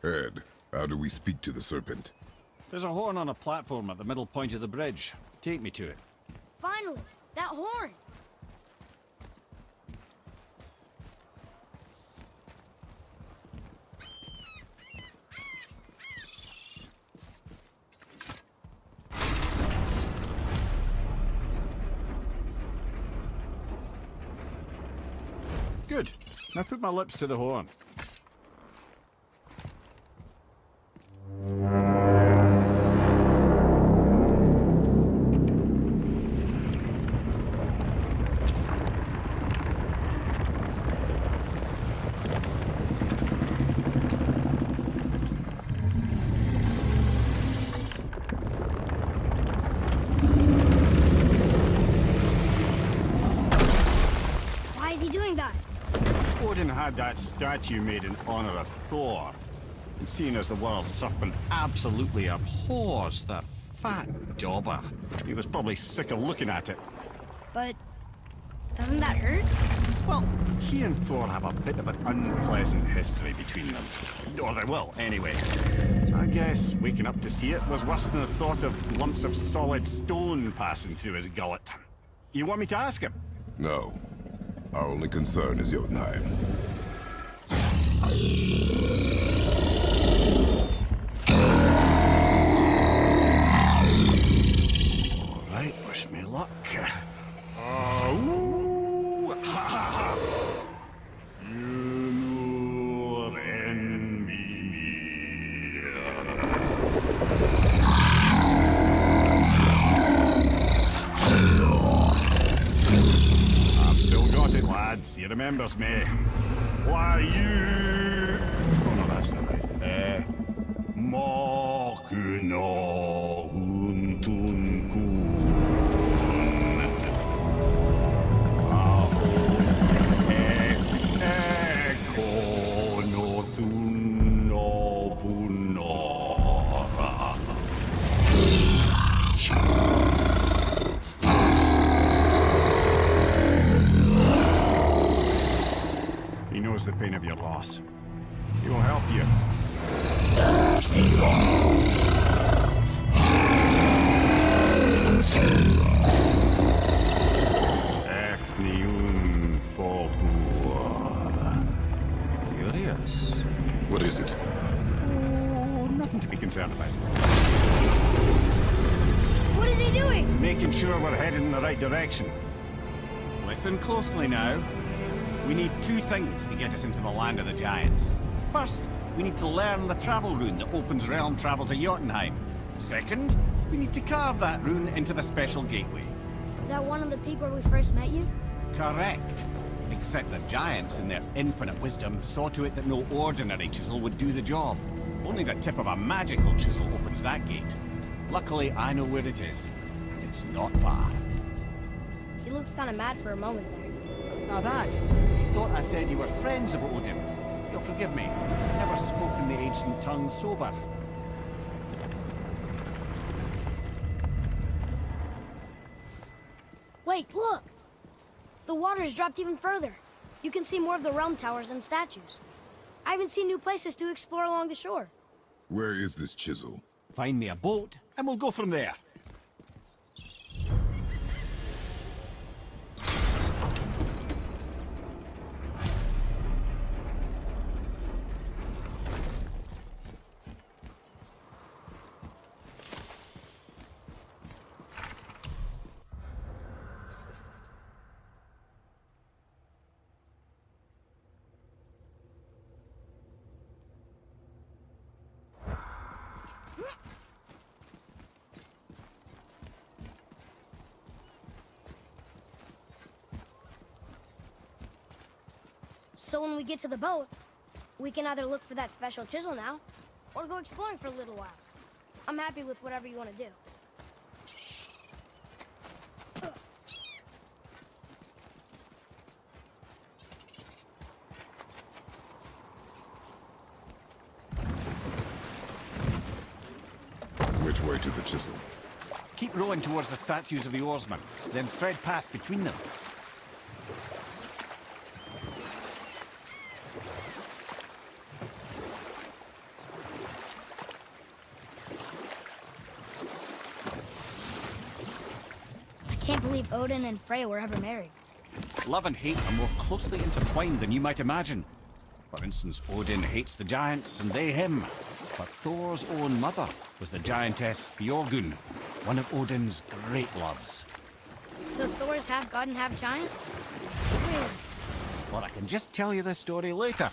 Ed, how do we speak to the serpent? There's a horn on a platform at the middle point of the bridge. Take me to it. Finally! That horn! Good. Now put my lips to the horn. Why is he doing that? Odin had that statue made in honor of Thor. And seeing as the world serpent absolutely abhors the fat dauber, he was probably sick of looking at it. But doesn't that hurt? Well, he and Thor have a bit of an unpleasant history between them. Or they will, anyway. So I guess waking up to see it was worse than the thought of lumps of solid stone passing through his gullet. You want me to ask him? No. Our only concern is Jotunheim. All right, wish me luck. Ooh, ha, ha, ha. Nur en Mimir. I've still got it, lads. He remembers me. Why, you... Oh, no, that's not right. Mokuno Huntunkun. Eko no Thuno Vunora. He knows the pain of your loss. He will help you. Efniun Folkur. Curious. What is it? Oh, nothing to be concerned about. What is he doing? Making sure we're headed in the right direction. Listen closely now. We need two things to get us into the land of the giants. First, we need to learn the travel rune that opens realm travel to Jotunheim. Second, we need to carve that rune into the special gateway. That one on the peak where we first met you? Correct. Except the giants, in their infinite wisdom, saw to it that no ordinary chisel would do the job. Only the tip of a magical chisel opens that gate. Luckily, I know where it is, and it's not far. He looked kind of mad for a moment there. Now that, you thought I said you were friends of Odin. You'll forgive me. I've never spoken the ancient tongue sober. Wait, look! The water's dropped even further. You can see more of the realm towers and statues. I even see new places to explore along the shore. Where is this chisel? Find me a boat, and we'll go from there. So when we get to the boat, we can either look for that special chisel now, or go exploring for a little while. I'm happy with whatever you want to do. Which way to the chisel? Keep rowing towards the statues of the oarsmen, then thread past between them. can't believe Odin and Freya were ever married. Love and hate are more closely intertwined than you might imagine. For instance, Odin hates the giants and they him. But Thor's own mother was the giantess Fjorgun, one of Odin's great loves. So Thor's half god and half giant? Really? Well, I can just tell you this story later.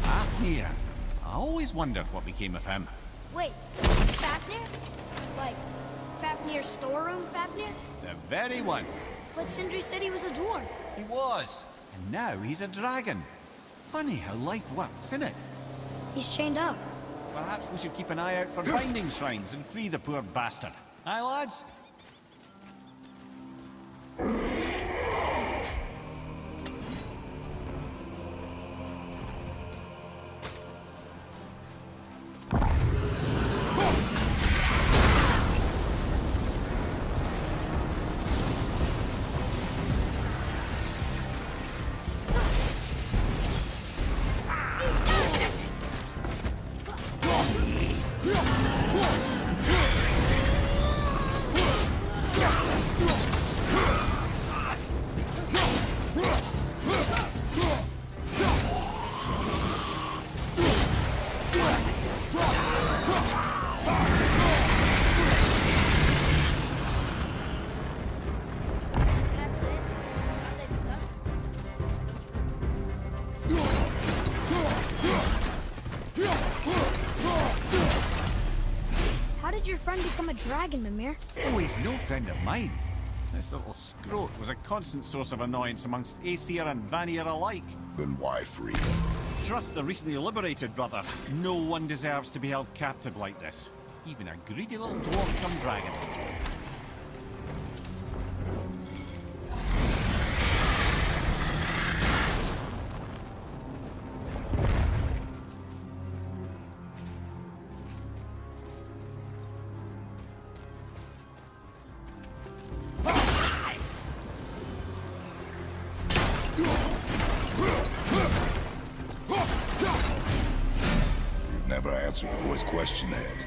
Fafnir. I always wondered what became of him. Wait, Fafnir? Like, Fafnir's storeroom Fafnir? The very one. But Sindri said he was a dwarf. He was. And now he's a dragon. Funny how life works, isn't it? He's chained up. Perhaps we should keep an eye out for binding shrines and free the poor bastard. Aye, lads? That's it? Are they done? How did your friend become a dragon, Mimir? Oh, he's no friend of mine. This little scrote was a constant source of annoyance amongst Aesir and Vanir alike. Then why free him? Trust the recently liberated, brother. No one deserves to be held captive like this. Even a greedy little dwarf come dragon. You've never answered the boy's question, Ed.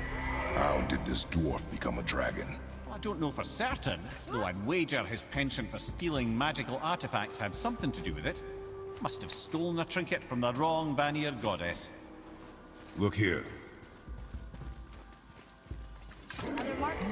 How did this dwarf become a dragon? I don't know for certain, though I'd wager his penchant for stealing magical artifacts had something to do with it. Must have stolen a trinket from the wrong Vanir goddess. Look here. Other marks?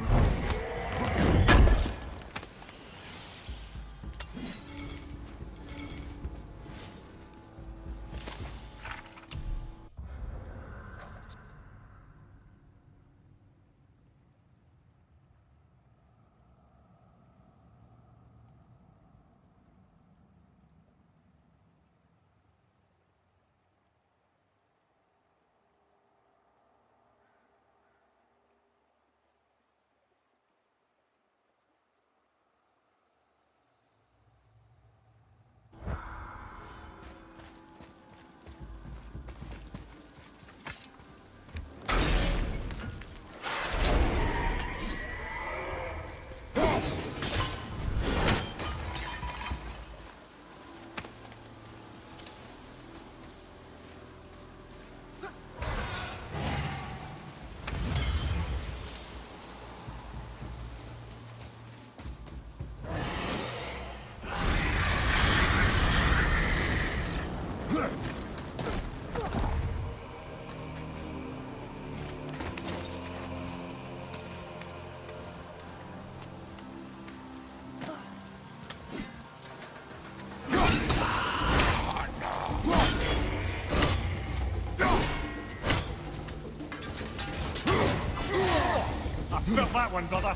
Felt that one, brother.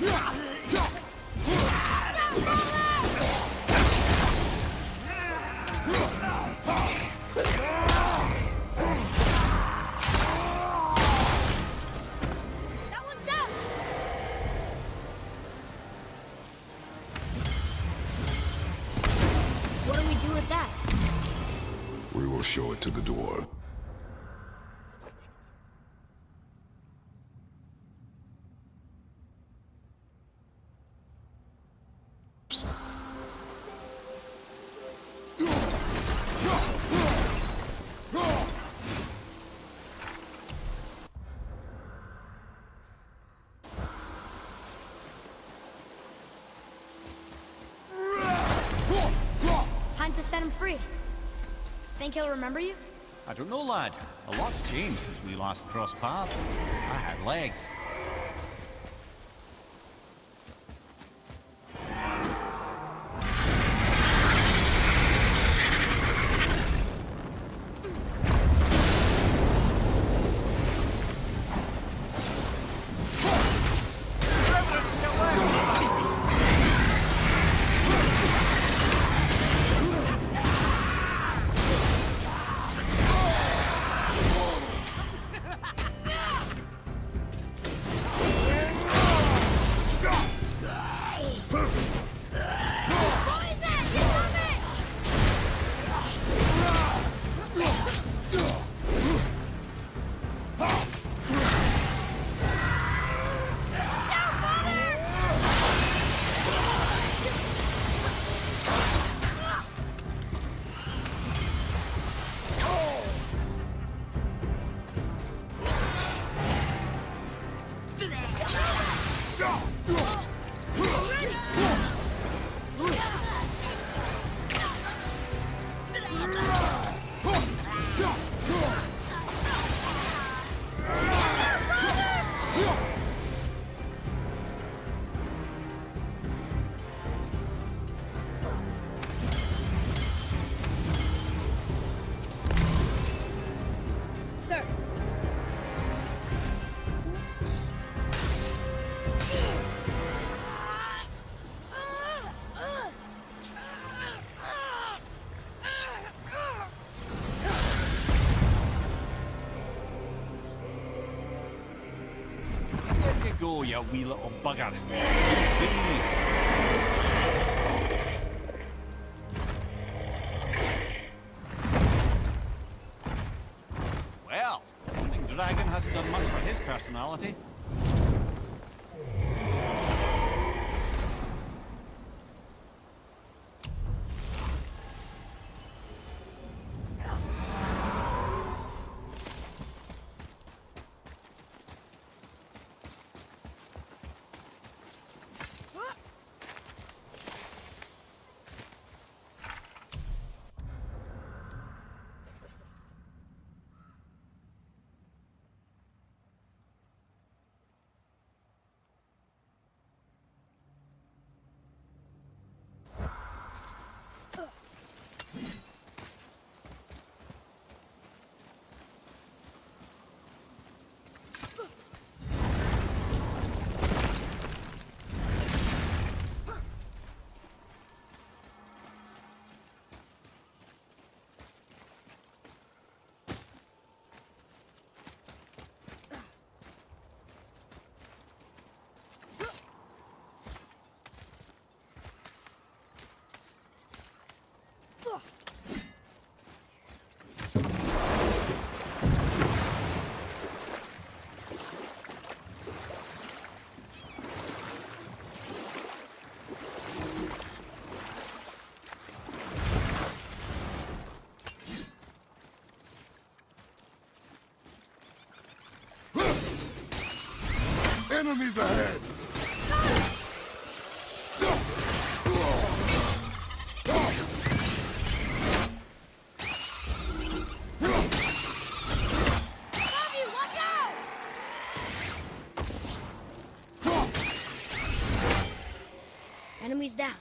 That one's down! What do we do with that? We will show it to the dwarf. Time to set him free. Think he'll remember you? I don't know, lad. A lot's changed since we last crossed paths. I had legs. Sir. There you go, you wee little bugger. Well, King Dragon hasn't done much for his personality. Enemies ahead! Bobby, watch out! Enemies down.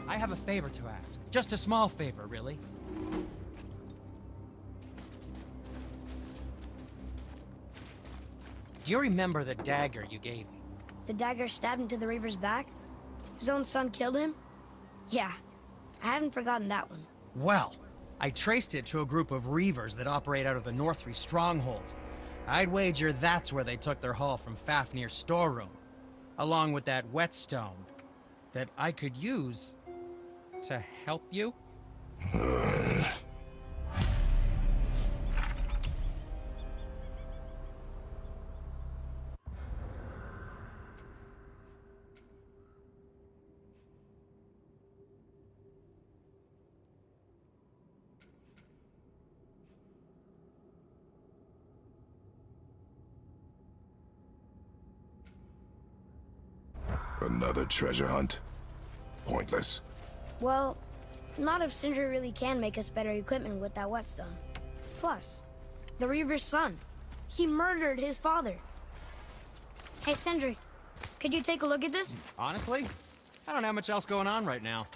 I have a favor to ask. Just a small favor, really. Do you remember the dagger you gave me? The dagger stabbed into the Reaver's back? His own son killed him? Yeah, I haven't forgotten that one. Well, I traced it to a group of Reavers that operate out of the Northree stronghold. I'd wager that's where they took their haul from Fafnir's storeroom, along with that whetstone that I could use to help you. Another treasure hunt? Pointless. Well, not if Sindri really can make us better equipment with that whetstone. Plus, the Reaver's son. He murdered his father. Hey, Sindri, could you take a look at this? Honestly, I don't have much else going on right now.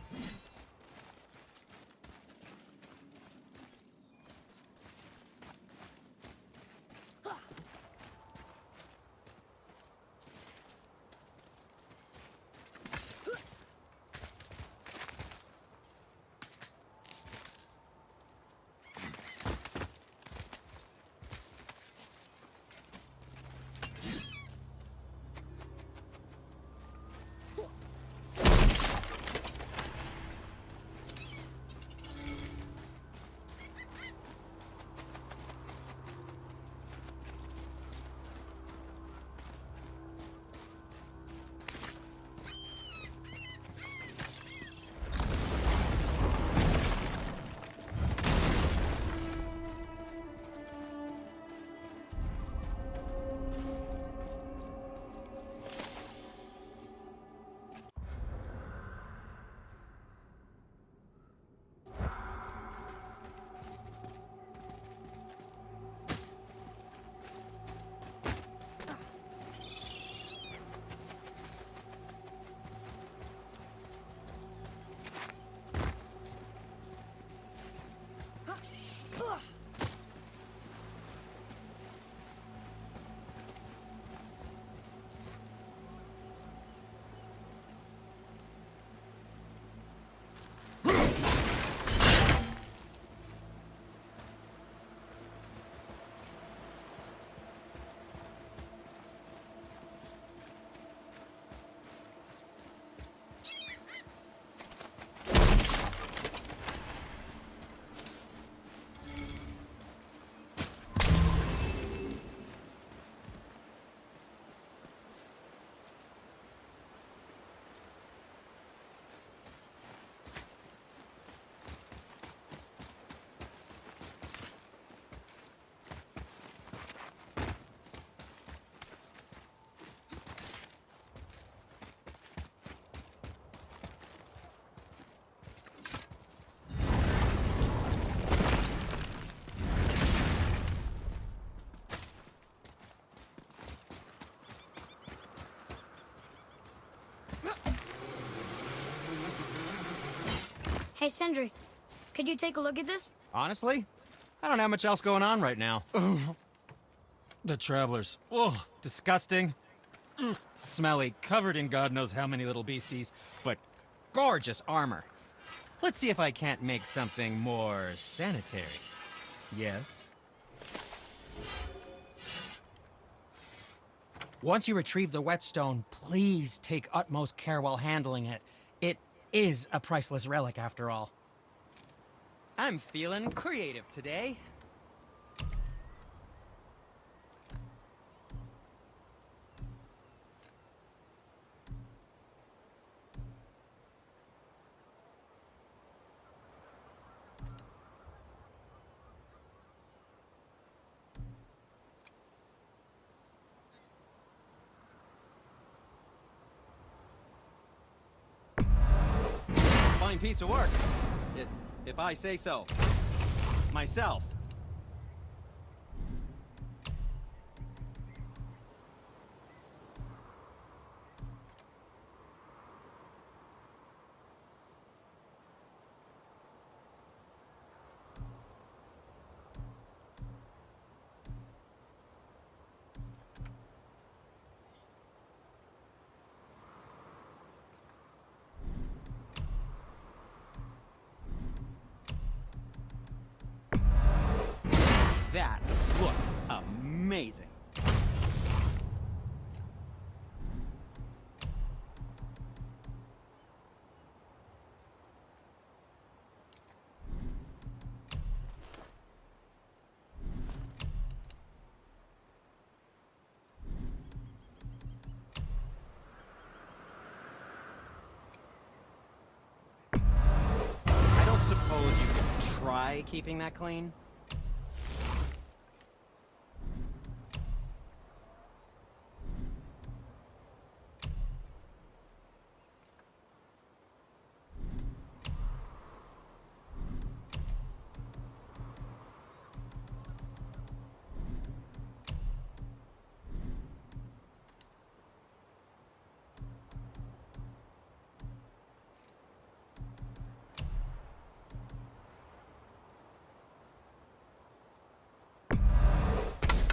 Hey, Sindri, could you take a look at this? Honestly, I don't have much else going on right now. The Travelers. Oh, disgusting. Smelly, covered in God knows how many little beasties, but gorgeous armor. Let's see if I can't make something more sanitary. Yes? Once you retrieve the whetstone, please take utmost care while handling it. It is a priceless relic, after all. I'm feeling creative today. Fine piece of work, if I say so. Myself. looks amazing. I don't suppose you could try keeping that clean?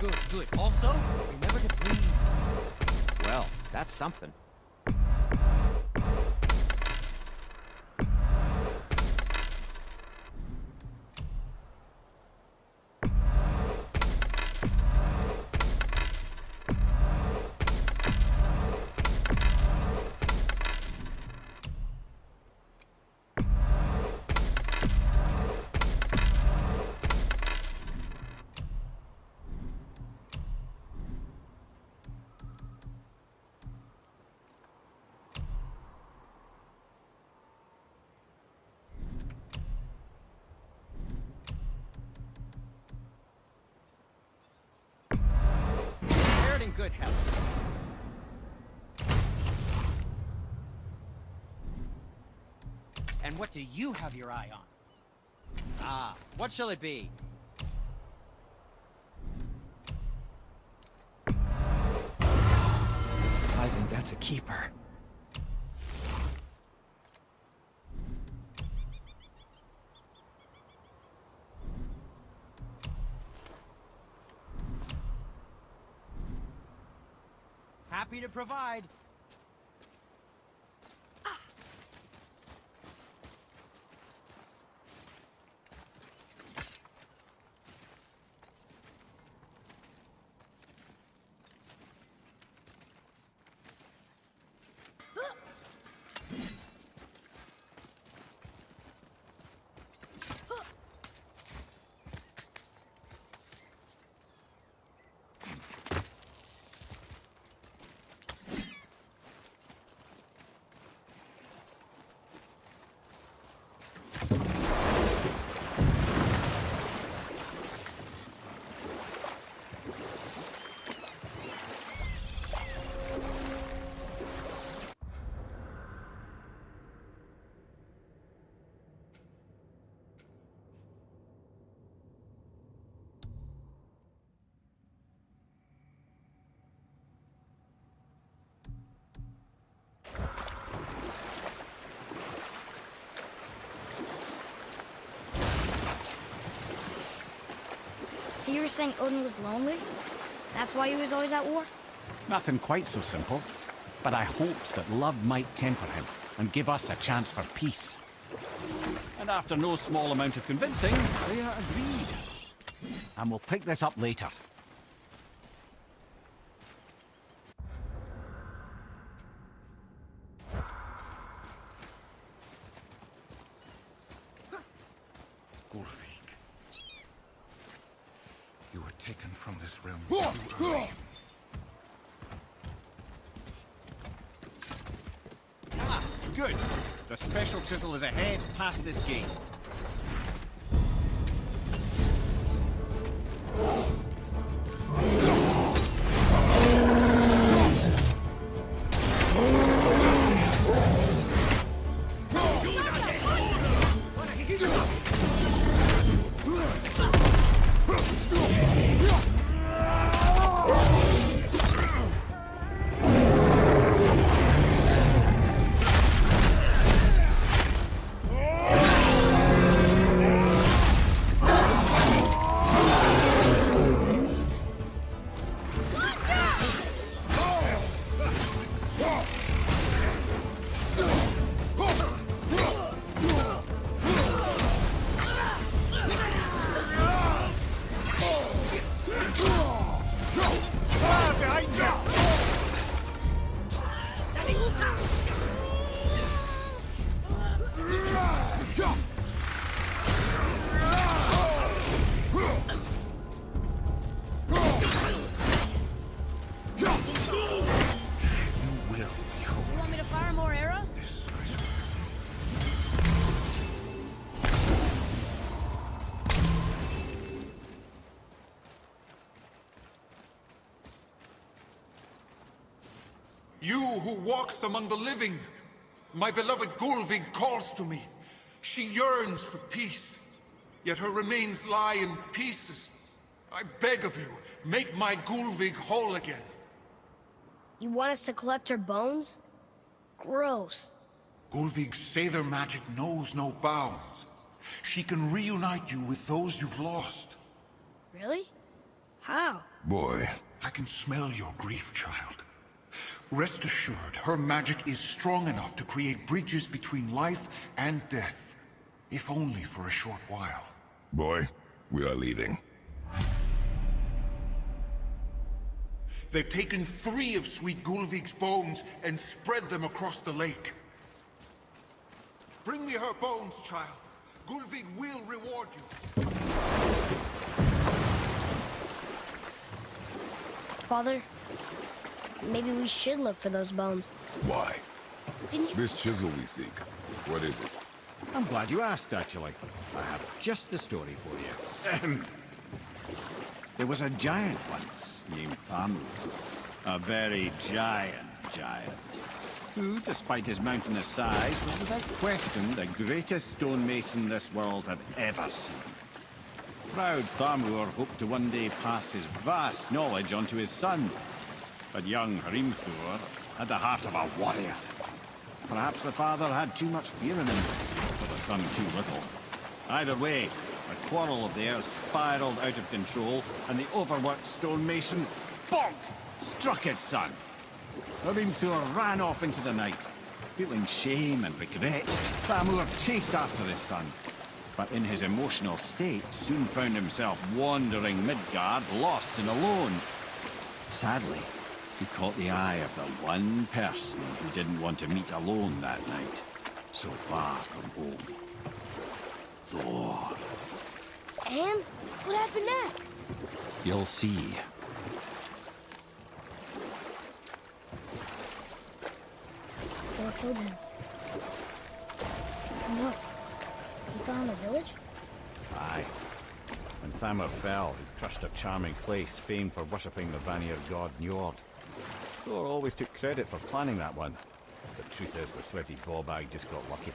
Good, good. Also, remember to breathe. Well, that's something. You're in good health. And what do you have your eye on? Ah, what shall it be? I think that's a keeper. Happy to provide. So you were saying Odin was lonely? That's why he was always at war? Nothing quite so simple. But I hoped that love might temper him and give us a chance for peace. And after no small amount of convincing, they agreed. And we'll pick this up later. Gulfik, you were taken from this realm too early. Good. The special chisel is ahead past this gate. You who walks among the living. My beloved Gulvig calls to me. She yearns for peace, yet her remains lie in pieces. I beg of you, make my Gulvig whole again. You want us to collect her bones? Gross. Gulvig's Seidr magic knows no bounds. She can reunite you with those you've lost. Really? How? Boy, I can smell your grief, child. Rest assured, her magic is strong enough to create bridges between life and death. If only for a short while. boy, we are leaving. They've taken 3 of Sweet Gulvig's bones and spread them across the lake. Bring me her bones, child. Gulvig will reward you. Father, maybe we should look for those bones. Why? Didn't you? This chisel we seek, what is it? I'm glad you asked, actually. I have just the story for you. There was a giant once, named Thamur. A very giant, who, despite his mountainous size, was without question the greatest stonemason this world had ever seen. Proud Thamur hoped to one day pass his vast knowledge on to his son. But young Hrimthur had the heart of a warrior. Perhaps the father had too much fear in him, but the son too little. Either way, a quarrel of theirs spiraled out of control, and the overworked stonemason, bonk, struck his son. Hrimthur ran off into the night. Feeling shame and regret, Thamur chased after his son, but in his emotional state soon found himself wandering Midgard, lost and alone. Sadly, he caught the eye of the one person who didn't want to meet alone that night, so far from home. Thor. And? What happened next? You'll see. Thor killed him. No. He fell in the village? Aye. When Thamur fell, he crushed a charming place famed for worshipping the Vanir god Njord. Thor always took credit for planning that one. The truth is, the sweaty ballbag just got lucky.